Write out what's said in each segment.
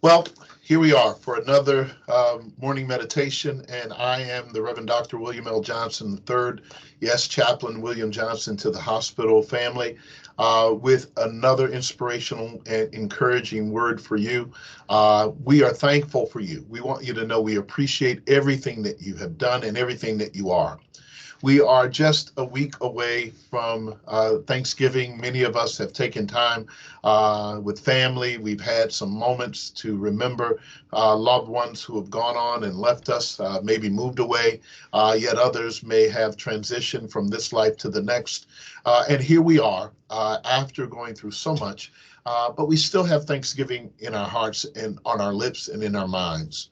Well, here we are for another morning meditation, and I am the Reverend Dr. William L. Johnson III. Yes, Chaplain William Johnson to the hospital family, with another inspirational and encouraging word for you. We are thankful for you. We want you to know we appreciate everything that you have done and everything that you are. We are just a week away from Thanksgiving. Many of us have taken time with family. We've had some moments to remember loved ones who have gone on and left us, maybe moved away, yet others may have transitioned from this life to the next. And here we are after going through so much, but we still have Thanksgiving in our hearts and on our lips and in our minds.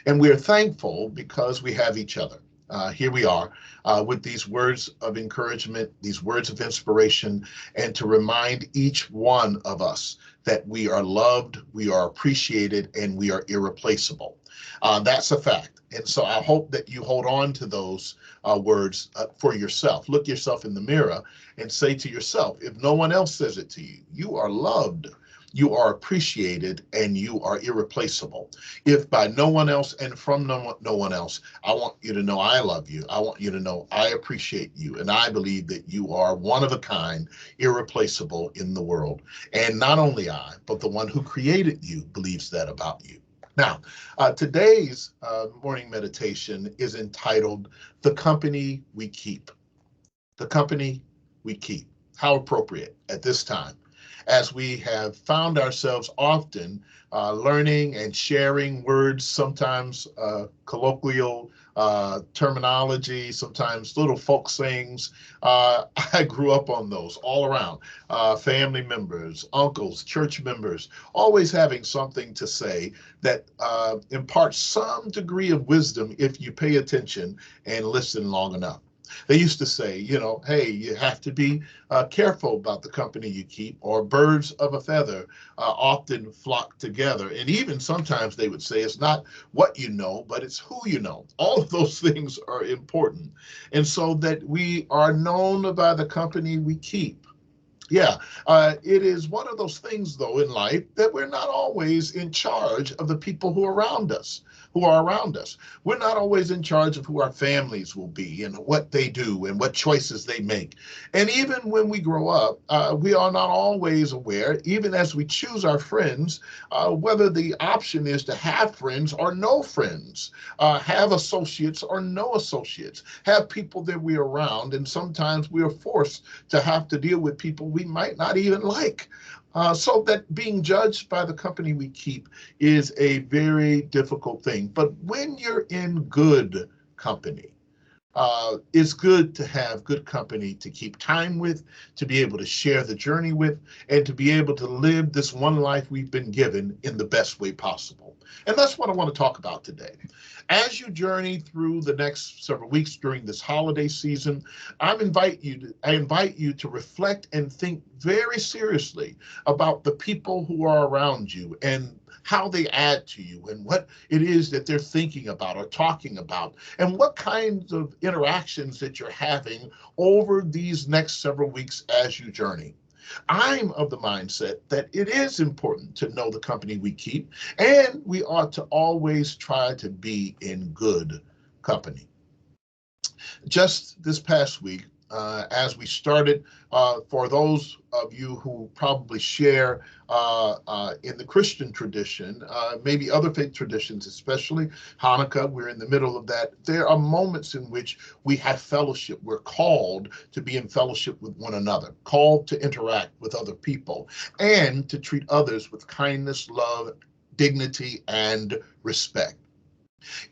And we're thankful because we have each other. Here we are with these words of encouragement, these words of inspiration, and to remind each one of us that we are loved, we are appreciated, and we are irreplaceable. That's a fact. And so I hope that you hold on to those words for yourself. Look yourself in the mirror and say to yourself, if no one else says it to you, you are loved, you are appreciated, and you are irreplaceable. If by no one else and from no one else, I want you to know I love you. I want you to know I appreciate you. And I believe that you are one of a kind, irreplaceable in the world. And not only I, but the one who created you believes that about you. Now, today's morning meditation is entitled The Company We Keep. The Company We Keep. How appropriate at this time, as we have found ourselves often learning and sharing words, sometimes colloquial terminology, sometimes little folk sayings. I grew up on those all around. Family members, uncles, church members, always having something to say that imparts some degree of wisdom if you pay attention and listen long enough. They used to say, hey, you have to be careful about the company you keep, or birds of a feather often flock together. And even sometimes they would say it's not what you know, but it's who you know. All of those things are important. And so that we are known by the company we keep. Yeah, it is one of those things, though, in life that we're not always in charge of the people who are around us. We're not always in charge of who our families will be and what they do and what choices they make. And even when we grow up, we are not always aware, even as we choose our friends, whether the option is to have friends or no friends, have associates or no associates, have people that we're around. And sometimes we are forced to have to deal with people we might not even like. So that being judged by the company we keep is a very difficult thing. But when you're in good company, it's good to have good company to keep time with, to be able to share the journey with, and to be able to live this one life we've been given in the best way possible. And that's what I want to talk about today. As you journey through the next several weeks during this holiday season, I invite you to reflect and think very seriously about the people who are around you and how they add to you and what it is that they're thinking about or talking about, and what kinds of interactions that you're having over these next several weeks as you journey. I'm of the mindset that it is important to know the company we keep, and we ought to always try to be in good company. Just this past week, as we started, for those of you who probably share in the Christian tradition, maybe other faith traditions, especially Hanukkah, we're in the middle of that. There are moments in which we have fellowship. We're called to be in fellowship with one another, called to interact with other people, and to treat others with kindness, love, dignity, and respect.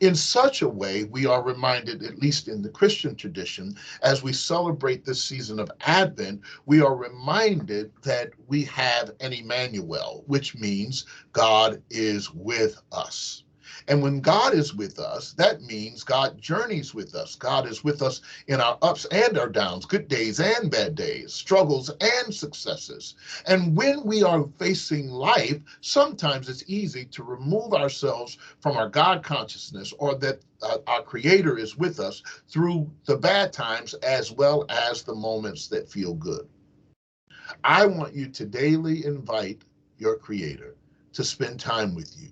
In such a way, we are reminded, at least in the Christian tradition, as we celebrate this season of Advent, we are reminded that we have an Emmanuel, which means God is with us. And when God is with us, that means God journeys with us. God is with us in our ups and our downs, good days and bad days, struggles and successes. And when we are facing life, sometimes it's easy to remove ourselves from our God consciousness, or that our Creator is with us through the bad times as well as the moments that feel good. I want you to daily invite your Creator to spend time with you,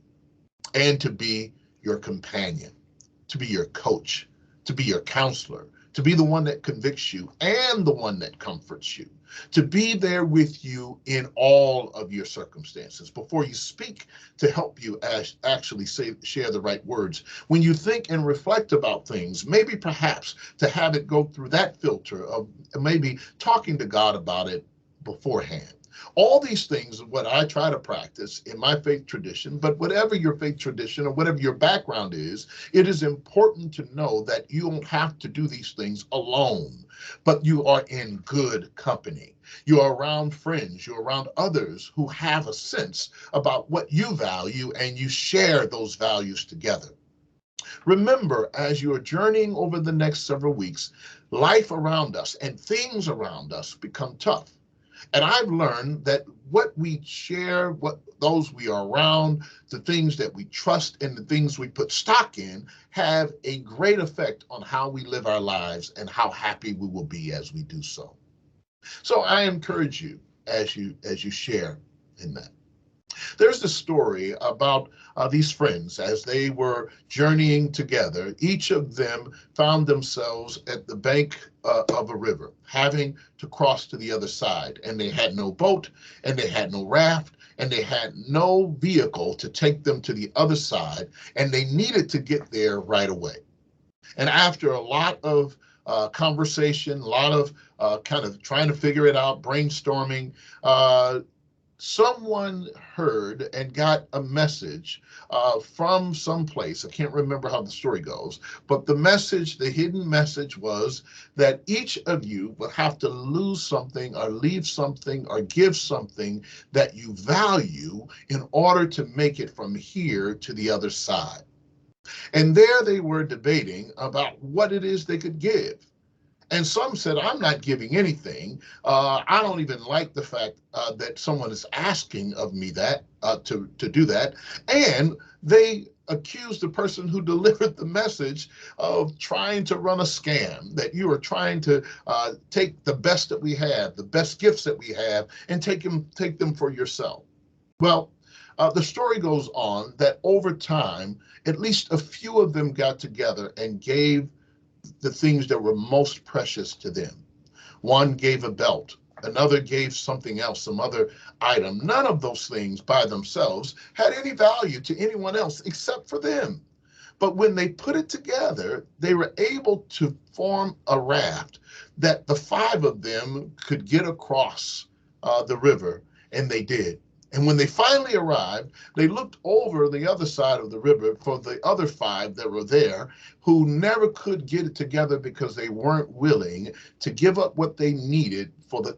and to be your companion, to be your coach, to be your counselor, to be the one that convicts you and the one that comforts you, to be there with you in all of your circumstances before you speak, to help you actually share the right words. When you think and reflect about things, maybe perhaps to have it go through that filter of maybe talking to God about it beforehand. All these things are what I try to practice in my faith tradition, but whatever your faith tradition or whatever your background is, it is important to know that you don't have to do these things alone, but you are in good company. You are around friends, you're around others who have a sense about what you value, and you share those values together. Remember, as you are journeying over the next several weeks, life around us and things around us become tough. And I've learned that what we share, what those we are around, the things that we trust, and the things we put stock in have a great effect on how we live our lives and how happy we will be as we do so. So I encourage you as you share in that. There's a story about these friends as they were journeying together. Each of them found themselves at the bank of a river, having to cross to the other side. And they had no boat, and they had no raft, and they had no vehicle to take them to the other side. And they needed to get there right away. And after a lot of conversation, a lot of kind of trying to figure it out, brainstorming, someone heard and got a message from some place. I can't remember how the story goes, but the message, the hidden message was that each of you would have to lose something or leave something or give something that you value in order to make it from here to the other side. And there they were debating about what it is they could give. And some said, I'm not giving anything. I don't even like the fact that someone is asking of me that to do that. And they accused the person who delivered the message of trying to run a scam, that you are trying to take the best that we have, the best gifts that we have, and take them for yourself. Well, the story goes on that over time, at least a few of them got together and gave the things that were most precious to them. One gave a belt, another gave something else, some other item. None of those things by themselves had any value to anyone else except for them. But when they put it together, they were able to form a raft that the five of them could get across the river, and they did. And when they finally arrived, they looked over the other side of the river for the other five that were there who never could get it together because they weren't willing to give up what they needed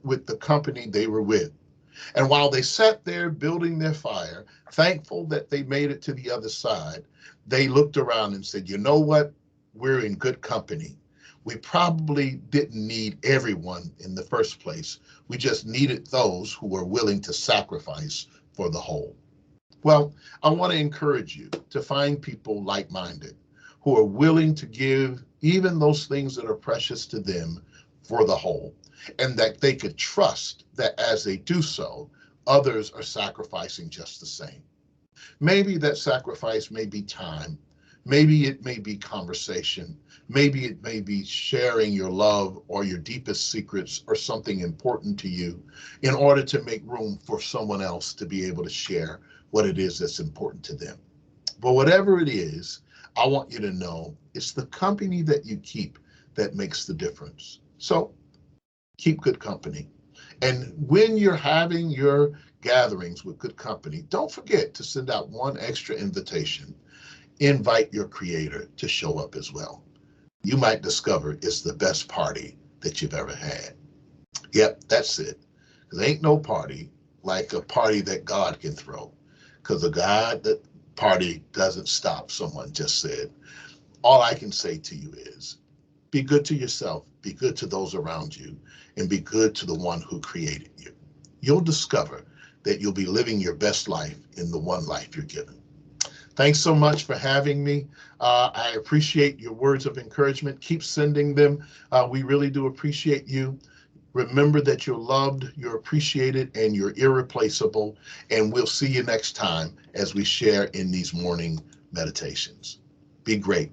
with the company they were with. And while they sat there building their fire, thankful that they made it to the other side, they looked around and said, you know what? We're in good company. We probably didn't need everyone in the first place. We just needed those who were willing to sacrifice for the whole. Well, I want to encourage you to find people like-minded who are willing to give even those things that are precious to them for the whole, and that they could trust that as they do so, others are sacrificing just the same. Maybe that sacrifice may be time. Maybe it may be conversation. Maybe it may be sharing your love or your deepest secrets or something important to you in order to make room for someone else to be able to share what it is that's important to them. But whatever it is, I want you to know it's the company that you keep that makes the difference. So keep good company. And when you're having your gatherings with good company, don't forget to send out one extra invitation. Invite your creator to show up as well. You might discover it's the best party that you've ever had. Yep, that's it. There ain't no party like a party that God can throw, because a God that party doesn't stop, someone just said. All I can say to you is be good to yourself, be good to those around you, and be good to the one who created you. You'll discover that you'll be living your best life in the one life you're given. Thanks so much for having me. I appreciate your words of encouragement. Keep sending them. We really do appreciate you. Remember that you're loved, you're appreciated, and you're irreplaceable. And we'll see you next time as we share in these morning meditations. Be great,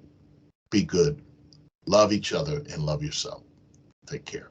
be good, love each other, and love yourself. Take care.